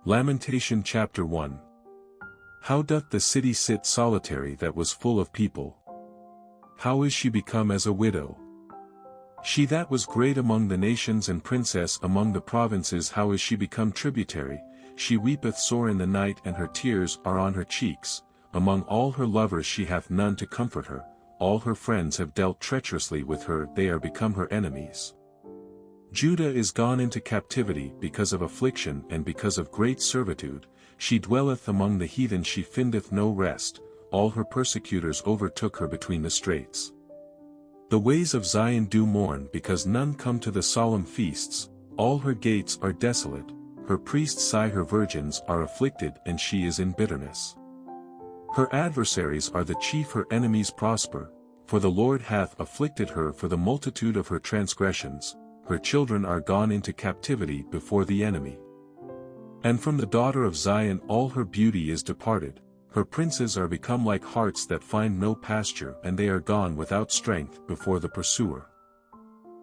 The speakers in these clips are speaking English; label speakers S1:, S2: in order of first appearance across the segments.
S1: Lamentation chapter 1. How doth the city sit solitary that was full of people? How is she become as a widow? She that was great among the nations and princess among the provinces, how is she become tributary? She weepeth sore in the night, and her tears are on her cheeks. Among all her lovers she hath none to comfort her. All her friends have dealt treacherously with her, they are become her enemies. Judah is gone into captivity because of affliction and because of great servitude. She dwelleth among the heathen, she findeth no rest. All her persecutors overtook her between the straits. The ways of Zion do mourn because none come to the solemn feasts. All her gates are desolate. Her priests sigh, her virgins are afflicted, and she is in bitterness. Her adversaries are the chief, her enemies prosper, for the Lord hath afflicted her for the multitude of her transgressions. Her children are gone into captivity before the enemy. And from the daughter of Zion all her beauty is departed. Her princes are become like harts that find no pasture, and they are gone without strength before the pursuer.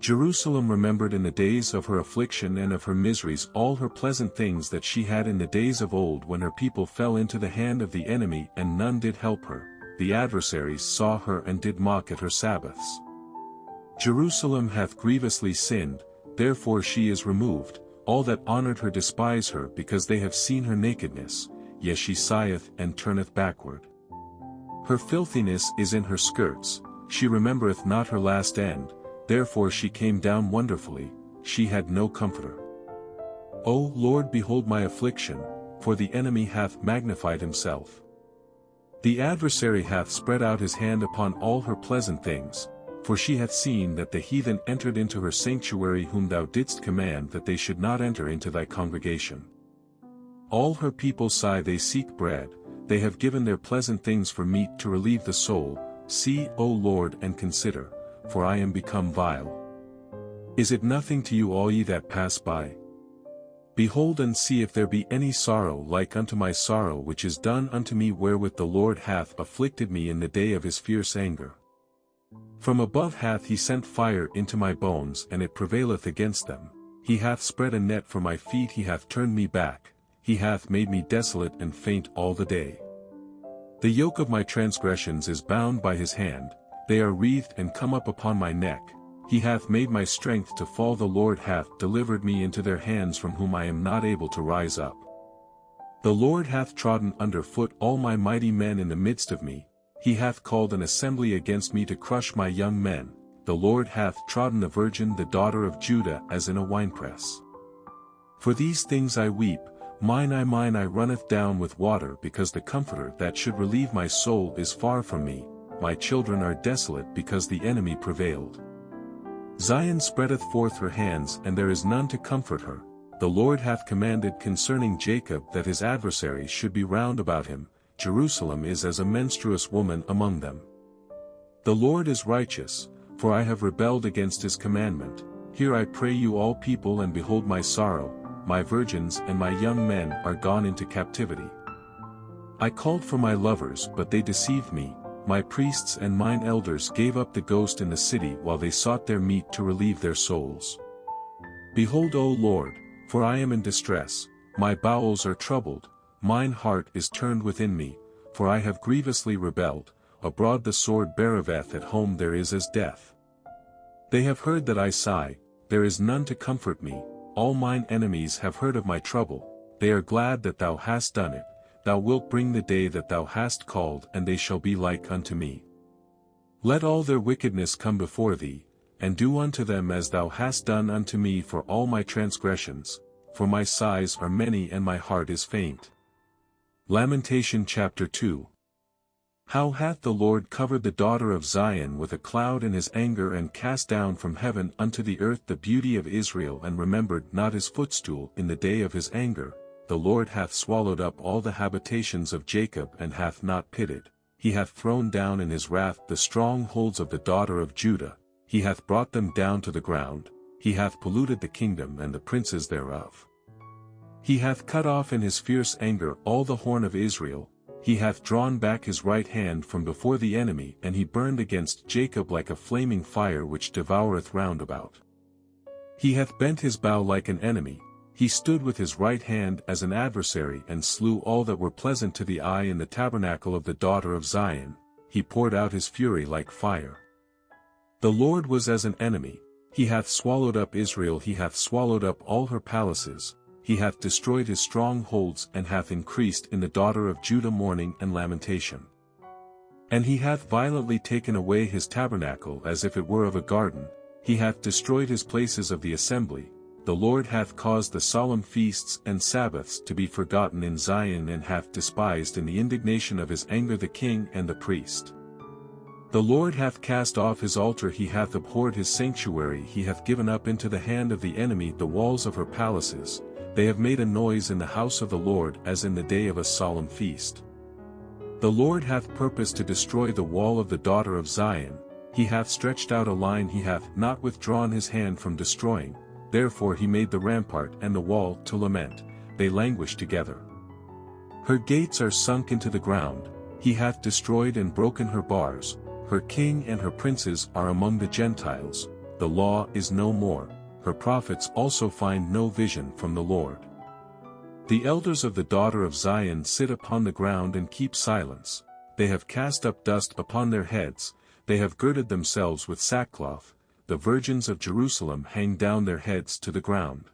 S1: Jerusalem remembered in the days of her affliction and of her miseries all her pleasant things that she had in the days of old, when her people fell into the hand of the enemy and none did help her. The adversaries saw her and did mock at her Sabbaths. Jerusalem hath grievously sinned, therefore she is removed. All that honored her despise her, because they have seen her nakedness. Yes, she sigheth and turneth backward. Her filthiness is in her skirts, she remembereth not her last end. Therefore she came down wonderfully, she had no comforter. O Lord, behold my affliction, for the enemy hath magnified himself. The adversary hath spread out his hand upon all her pleasant things, for she hath seen that the heathen entered into her sanctuary, whom thou didst command that they should not enter into thy congregation. All her people sigh, they seek bread, they have given their pleasant things for meat to relieve the soul. See, O Lord, and consider, for I am become vile. Is it nothing to you, all ye that pass by? Behold and see if there be any sorrow like unto my sorrow which is done unto me, wherewith the Lord hath afflicted me in the day of his fierce anger. From above hath he sent fire into my bones, and it prevaileth against them. He hath spread a net for my feet, he hath turned me back, he hath made me desolate and faint all the day. The yoke of my transgressions is bound by his hand, they are wreathed and come up upon my neck. He hath made my strength to fall, the Lord hath delivered me into their hands, from whom I am not able to rise up. The Lord hath trodden under foot all my mighty men in the midst of me. He hath called an assembly against me to crush my young men. The Lord hath trodden the virgin, the daughter of Judah, as in a winepress. For these things I weep, mine I runneth down with water, because the Comforter that should relieve my soul is far from me. My children are desolate because the enemy prevailed. Zion spreadeth forth her hands, and there is none to comfort her. The Lord hath commanded concerning Jacob that his adversaries should be round about him. Jerusalem is as a menstruous woman among them. The Lord is righteous, for I have rebelled against his commandment. Hear, I pray you, all people, and behold my sorrow. My virgins and my young men are gone into captivity. I called for my lovers, but they deceived me. My priests and mine elders gave up the ghost in the city, while they sought their meat to relieve their souls. Behold, O Lord, for I am in distress, my bowels are troubled, mine heart is turned within me, for I have grievously rebelled. Abroad the sword beareth, at home there is as death. They have heard that I sigh, there is none to comfort me. All mine enemies have heard of my trouble, they are glad that thou hast done it. Thou wilt bring the day that thou hast called, and they shall be like unto me. Let all their wickedness come before thee, and do unto them as thou hast done unto me for all my transgressions, for my sighs are many and my heart is faint. Lamentation chapter 2. How hath the Lord covered the daughter of Zion with a cloud in his anger, and cast down from heaven unto the earth the beauty of Israel, and remembered not his footstool in the day of his anger. The Lord hath swallowed up all the habitations of Jacob, and hath not pitied. He hath thrown down in his wrath the strongholds of the daughter of Judah. He hath brought them down to the ground. He hath polluted the kingdom and the princes thereof. He hath cut off in his fierce anger all the horn of Israel. He hath drawn back his right hand from before the enemy, and he burned against Jacob like a flaming fire which devoureth round about. He hath bent his bow like an enemy, He stood with his right hand as an adversary and slew all that were pleasant to the eye in the tabernacle of the daughter of Zion. He poured out his fury like fire. The Lord was as an enemy. He hath swallowed up Israel, he hath swallowed up all her palaces, he hath destroyed his strongholds, and hath increased in the daughter of Judah mourning and lamentation. And he hath violently taken away his tabernacle as if it were of a garden, he hath destroyed his places of the assembly. The Lord hath caused the solemn feasts and Sabbaths to be forgotten in Zion, and hath despised in the indignation of his anger the king and the priest. The Lord hath cast off his altar, he hath abhorred his sanctuary, he hath given up into the hand of the enemy the walls of her palaces. They have made a noise in the house of the Lord as in the day of a solemn feast. The Lord hath purposed to destroy the wall of the daughter of Zion, he hath stretched out a line, he hath not withdrawn his hand from destroying. Therefore he made the rampart and the wall to lament, they languish together. Her gates are sunk into the ground, he hath destroyed and broken her bars, her king and her princes are among the Gentiles, the law is no more, her prophets also find no vision from the Lord. The elders of the daughter of Zion sit upon the ground and keep silence, they have cast up dust upon their heads, they have girded themselves with sackcloth. The virgins of Jerusalem hang down their heads to the ground.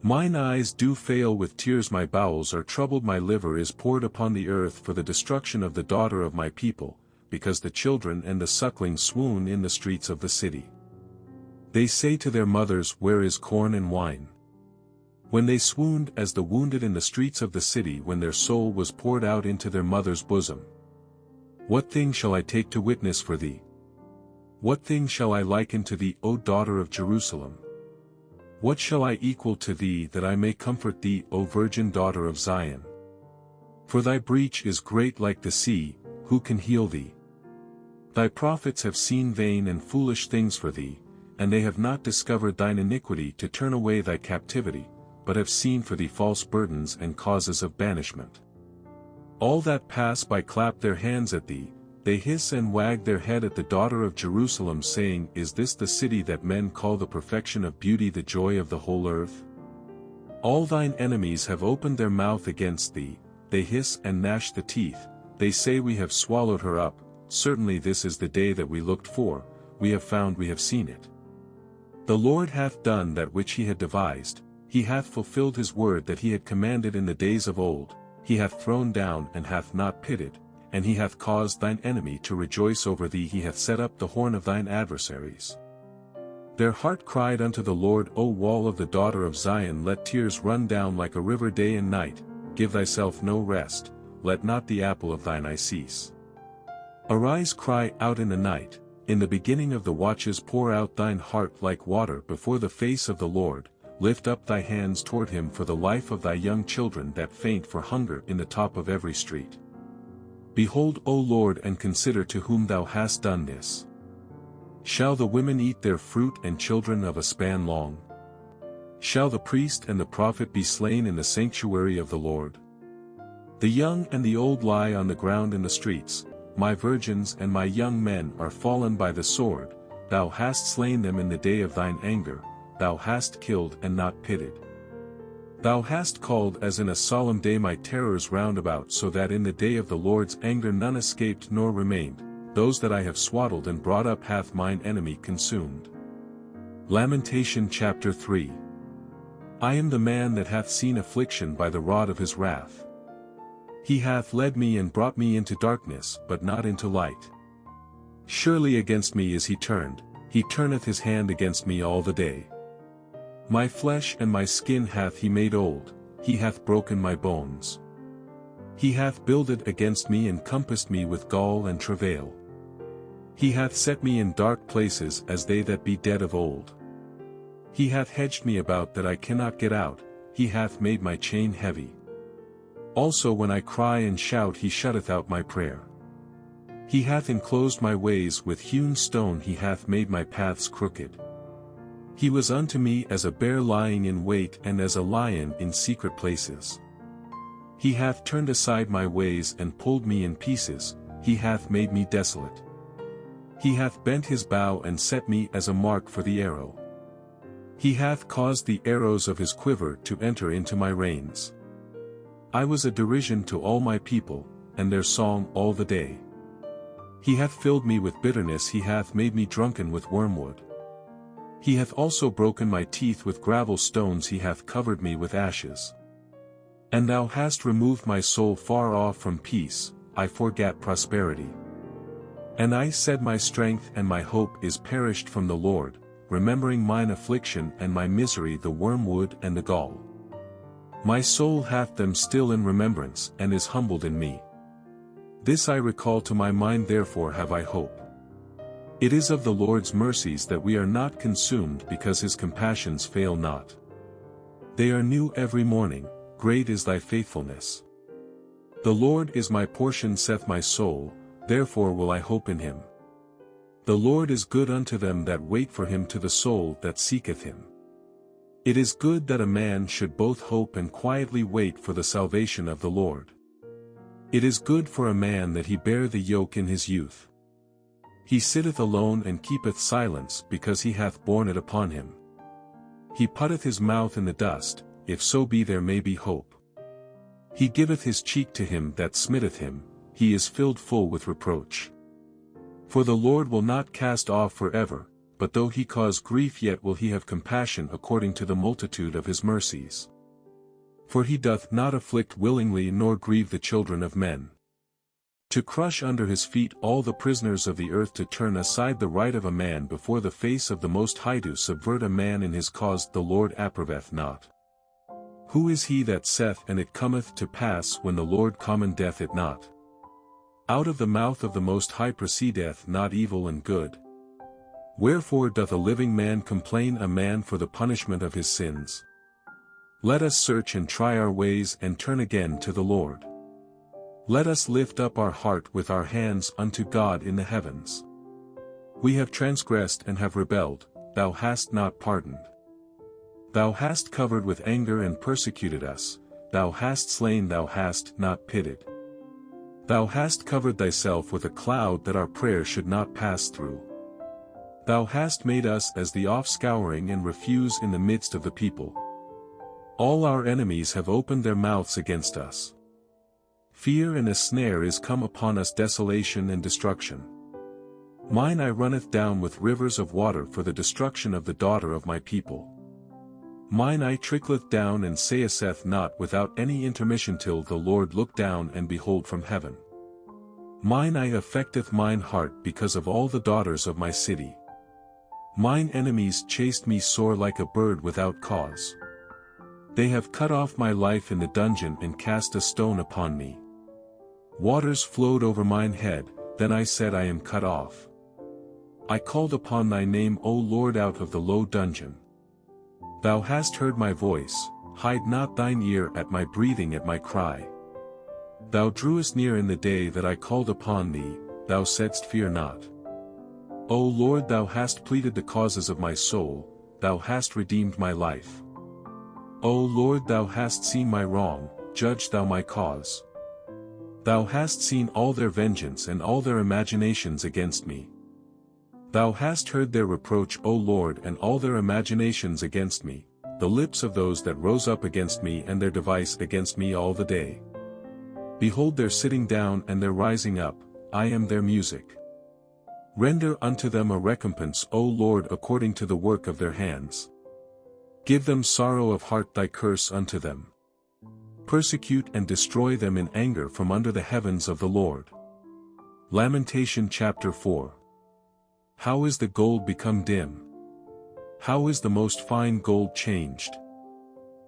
S1: Mine eyes do fail with tears, my bowels are troubled, my liver is poured upon the earth for the destruction of the daughter of my people, because the children and the suckling swoon in the streets of the city. They say to their mothers, where is corn and wine? When they swooned as the wounded in the streets of the city, when their soul was poured out into their mother's bosom. What thing shall I take to witness for thee? What thing shall I liken to thee, O daughter of Jerusalem? What shall I equal to thee that I may comfort thee, O virgin daughter of Zion? For thy breach is great like the sea, who can heal thee? Thy prophets have seen vain and foolish things for thee, and they have not discovered thine iniquity to turn away thy captivity, but have seen for thee false burdens and causes of banishment. All that pass by clap their hands at thee, they hiss and wag their head at the daughter of Jerusalem, saying, is this the city that men call the perfection of beauty, the joy of the whole earth? All thine enemies have opened their mouth against thee, they hiss and gnash the teeth, they say, we have swallowed her up. Certainly this is the day that we looked for, we have found, we have seen it. The Lord hath done that which he had devised, he hath fulfilled his word that he had commanded in the days of old, he hath thrown down and hath not pitied. And he hath caused thine enemy to rejoice over thee, he hath set up the horn of thine adversaries. Their heart cried unto the Lord, O wall of the daughter of Zion, let tears run down like a river day and night, give thyself no rest, let not the apple of thine eye cease. Arise, cry out in the night, in the beginning of the watches pour out thine heart like water before the face of the Lord, lift up thy hands toward him for the life of thy young children that faint for hunger in the top of every street. Behold, O Lord, and consider to whom thou hast done this. Shall the women eat their fruit and children of a span long? Shall the priest and the prophet be slain in the sanctuary of the Lord? The young and the old lie on the ground in the streets, my virgins and my young men are fallen by the sword, thou hast slain them in the day of thine anger, thou hast killed and not pitied. Thou hast called as in a solemn day my terrors round about, so that in the day of the Lord's anger none escaped nor remained, those that I have swaddled and brought up hath mine enemy consumed. Lamentation chapter 3. I am the man that hath seen affliction by the rod of his wrath. He hath led me and brought me into darkness, but not into light. Surely against me is he turneth his hand against me all the day. My flesh and my skin hath he made old, he hath broken my bones. He hath builded against me and compassed me with gall and travail. He hath set me in dark places as they that be dead of old. He hath hedged me about that I cannot get out, he hath made my chain heavy. Also when I cry and shout he shutteth out my prayer. He hath enclosed my ways with hewn stone, he hath made my paths crooked. He was unto me as a bear lying in wait and as a lion in secret places. He hath turned aside my ways and pulled me in pieces, he hath made me desolate. He hath bent his bow and set me as a mark for the arrow. He hath caused the arrows of his quiver to enter into my reins. I was a derision to all my people, and their song all the day. He hath filled me with bitterness, he hath made me drunken with wormwood. He hath also broken my teeth with gravel stones, he hath covered me with ashes. And thou hast removed my soul far off from peace, I forgat prosperity. And I said, my strength and my hope is perished from the Lord, remembering mine affliction and my misery, the wormwood and the gall. My soul hath them still in remembrance, and is humbled in me. This I recall to my mind, therefore have I hope. It is of the Lord's mercies that we are not consumed, because his compassions fail not. They are new every morning, great is thy faithfulness. The Lord is my portion, saith my soul, therefore will I hope in him. The Lord is good unto them that wait for him, to the soul that seeketh him. It is good that a man should both hope and quietly wait for the salvation of the Lord. It is good for a man that he bear the yoke in his youth. He sitteth alone and keepeth silence, because he hath borne it upon him. He putteth his mouth in the dust, if so be there may be hope. He giveth his cheek to him that smitteth him, he is filled full with reproach. For the Lord will not cast off forever, but though he cause grief, yet will he have compassion according to the multitude of his mercies. For he doth not afflict willingly, nor grieve the children of men. To crush under his feet all the prisoners of the earth, to turn aside the right of a man before the face of the Most High, to subvert a man in his cause, the Lord approveth not. Who is he that saith, and it cometh to pass, when the Lord commandeth it not? Out of the mouth of the Most High proceedeth not evil and good. Wherefore doth a living man complain a man for the punishment of his sins? Let us search and try our ways, and turn again to the Lord. Let us lift up our heart with our hands unto God in the heavens. We have transgressed and have rebelled, thou hast not pardoned. Thou hast covered with anger and persecuted us, thou hast slain, thou hast not pitied. Thou hast covered thyself with a cloud, that our prayer should not pass through. Thou hast made us as the offscouring and refuse in the midst of the people. All our enemies have opened their mouths against us. Fear and a snare is come upon us, desolation and destruction. Mine eye runneth down with rivers of water for the destruction of the daughter of my people. Mine eye trickleth down and saith not without any intermission, till the Lord look down and behold from heaven. Mine eye affecteth mine heart because of all the daughters of my city. Mine enemies chased me sore like a bird without cause. They have cut off my life in the dungeon, and cast a stone upon me. Waters flowed over mine head, then I said, I am cut off. I called upon thy name, O Lord, out of the low dungeon. Thou hast heard my voice, hide not thine ear at my breathing, at my cry. Thou drewest near in the day that I called upon thee, thou saidst, fear not. O Lord, thou hast pleaded the causes of my soul, thou hast redeemed my life. O Lord, thou hast seen my wrong, judge thou my cause. Thou hast seen all their vengeance and all their imaginations against me. Thou hast heard their reproach, O Lord, and all their imaginations against me, the lips of those that rose up against me, and their device against me all the day. Behold their sitting down and their rising up, I am their music. Render unto them a recompense, O Lord, according to the work of their hands. Give them sorrow of heart, thy curse unto them. Persecute and destroy them in anger from under the heavens of the Lord. Lamentation chapter 4. How is the gold become dim? How is the most fine gold changed?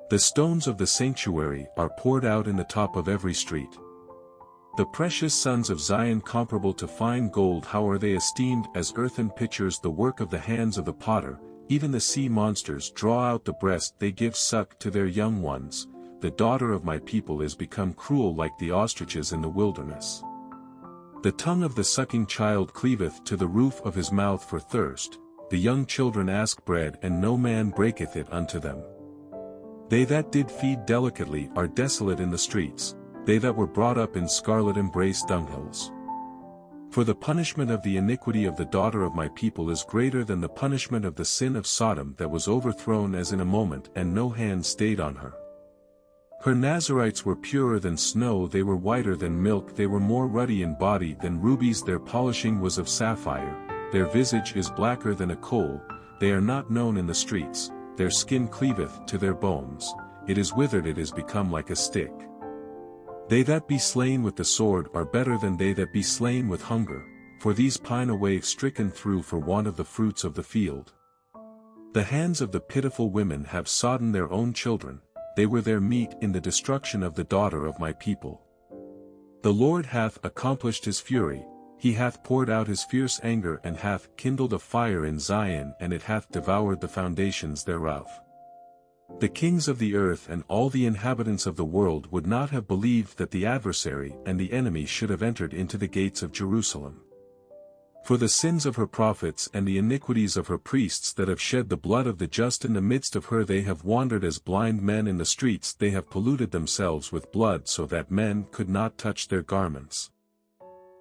S1: The stones of the sanctuary are poured out in the top of every street. The precious sons of Zion, comparable to fine gold, how are they esteemed as earthen pitchers, the work of the hands of the potter. Even the sea monsters draw out the breast, they give suck to their young ones. The daughter of my people is become cruel like the ostriches in the wilderness. The tongue of the sucking child cleaveth to the roof of his mouth for thirst, the young children ask bread, and no man breaketh it unto them. They that did feed delicately are desolate in the streets, they that were brought up in scarlet embrace dunghills. For the punishment of the iniquity of the daughter of my people is greater than the punishment of the sin of Sodom that was overthrown as in a moment and no hand stayed on her. Her Nazarites were purer than snow, they were whiter than milk, they were more ruddy in body than rubies, their polishing was of sapphire, their visage is blacker than a coal, they are not known in the streets, their skin cleaveth to their bones, it is withered, it is become like a stick. They that be slain with the sword are better than they that be slain with hunger, for these pine away stricken through for want of the fruits of the field. The hands of the pitiful women have sodden their own children, they were their meat in the destruction of the daughter of my people. The Lord hath accomplished his fury, he hath poured out his fierce anger and hath kindled a fire in Zion and it hath devoured the foundations thereof. The kings of the earth and all the inhabitants of the world would not have believed that the adversary and the enemy should have entered into the gates of Jerusalem. For the sins of her prophets and the iniquities of her priests that have shed the blood of the just in the midst of her, they have wandered as blind men in the streets, they have polluted themselves with blood so that men could not touch their garments.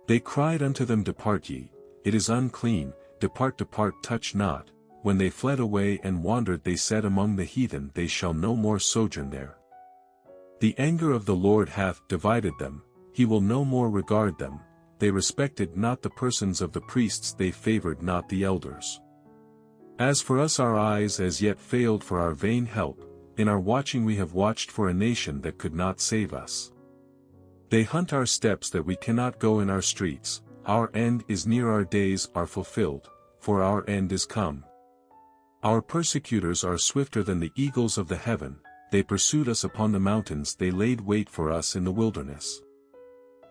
S1: They cried unto them, Depart ye, it is unclean, depart, depart, touch not. When they fled away and wandered, they said among the heathen, they shall no more sojourn there. The anger of the Lord hath divided them, he will no more regard them, they respected not the persons of the priests, they favored not the elders. As for us, our eyes as yet failed for our vain help, in our watching we have watched for a nation that could not save us. They hunt our steps that we cannot go in our streets, our end is near, our days are fulfilled, for our end is come. Our persecutors are swifter than the eagles of the heaven, they pursued us upon the mountains, they laid wait for us in the wilderness.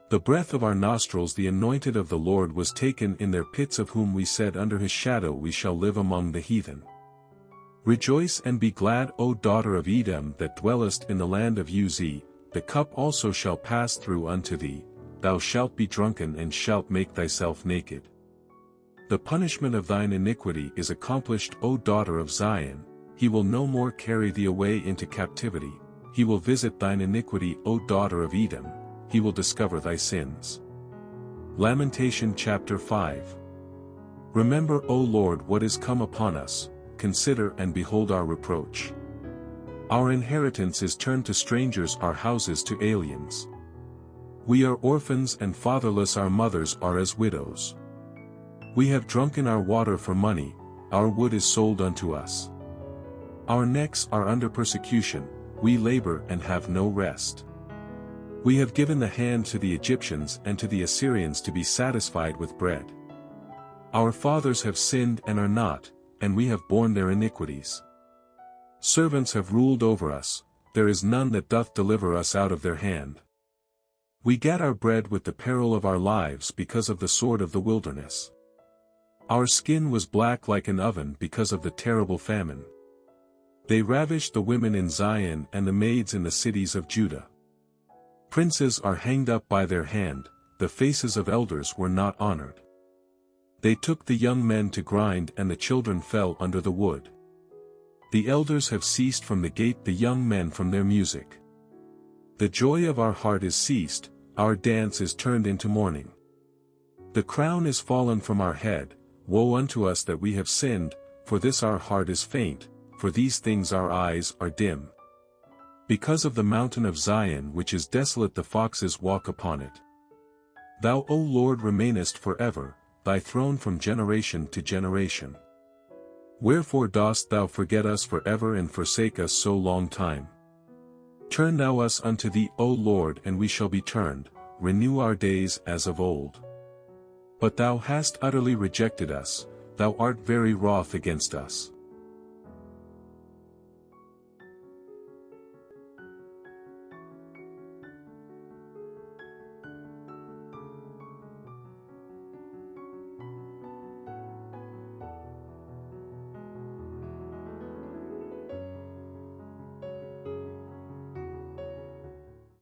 S1: The breath of our nostrils, the anointed of the Lord, was taken in their pits, of whom we said, Under his shadow we shall live among the heathen. Rejoice and be glad, O daughter of Edom, that dwellest in the land of Uz, the cup also shall pass through unto thee, thou shalt be drunken and shalt make thyself naked. The punishment of thine iniquity is accomplished, O daughter of Zion, he will no more carry thee away into captivity, he will visit thine iniquity, O daughter of Edom, he will discover thy sins. Lamentation chapter 5. Remember, O Lord, what is come upon us, consider and behold our reproach. Our inheritance is turned to strangers, our houses to aliens. We are orphans and fatherless, our mothers are as widows. We have drunken our water for money, our wood is sold unto us. Our necks are under persecution, we labor and have no rest. We have given the hand to the Egyptians and to the Assyrians to be satisfied with bread. Our fathers have sinned and are not, and we have borne their iniquities. Servants have ruled over us, there is none that doth deliver us out of their hand. We get our bread with the peril of our lives because of the sword of the wilderness. Our skin was black like an oven because of the terrible famine. They ravished the women in Zion and the maids in the cities of Judah. Princes are hanged up by their hand, the faces of elders were not honored. They took the young men to grind and the children fell under the wood. The elders have ceased from the gate, the young men from their music. The joy of our heart is ceased, our dance is turned into mourning. The crown is fallen from our head, woe unto us that we have sinned, for this our heart is faint, for these things our eyes are dim. Because of the mountain of Zion which is desolate, the foxes walk upon it. Thou, O Lord, remainest forever, thy throne from generation to generation. Wherefore dost thou forget us forever and forsake us so long time? Turn thou us unto thee, O Lord, and we shall be turned, renew our days as of old. But thou hast utterly rejected us, thou art very wroth against us.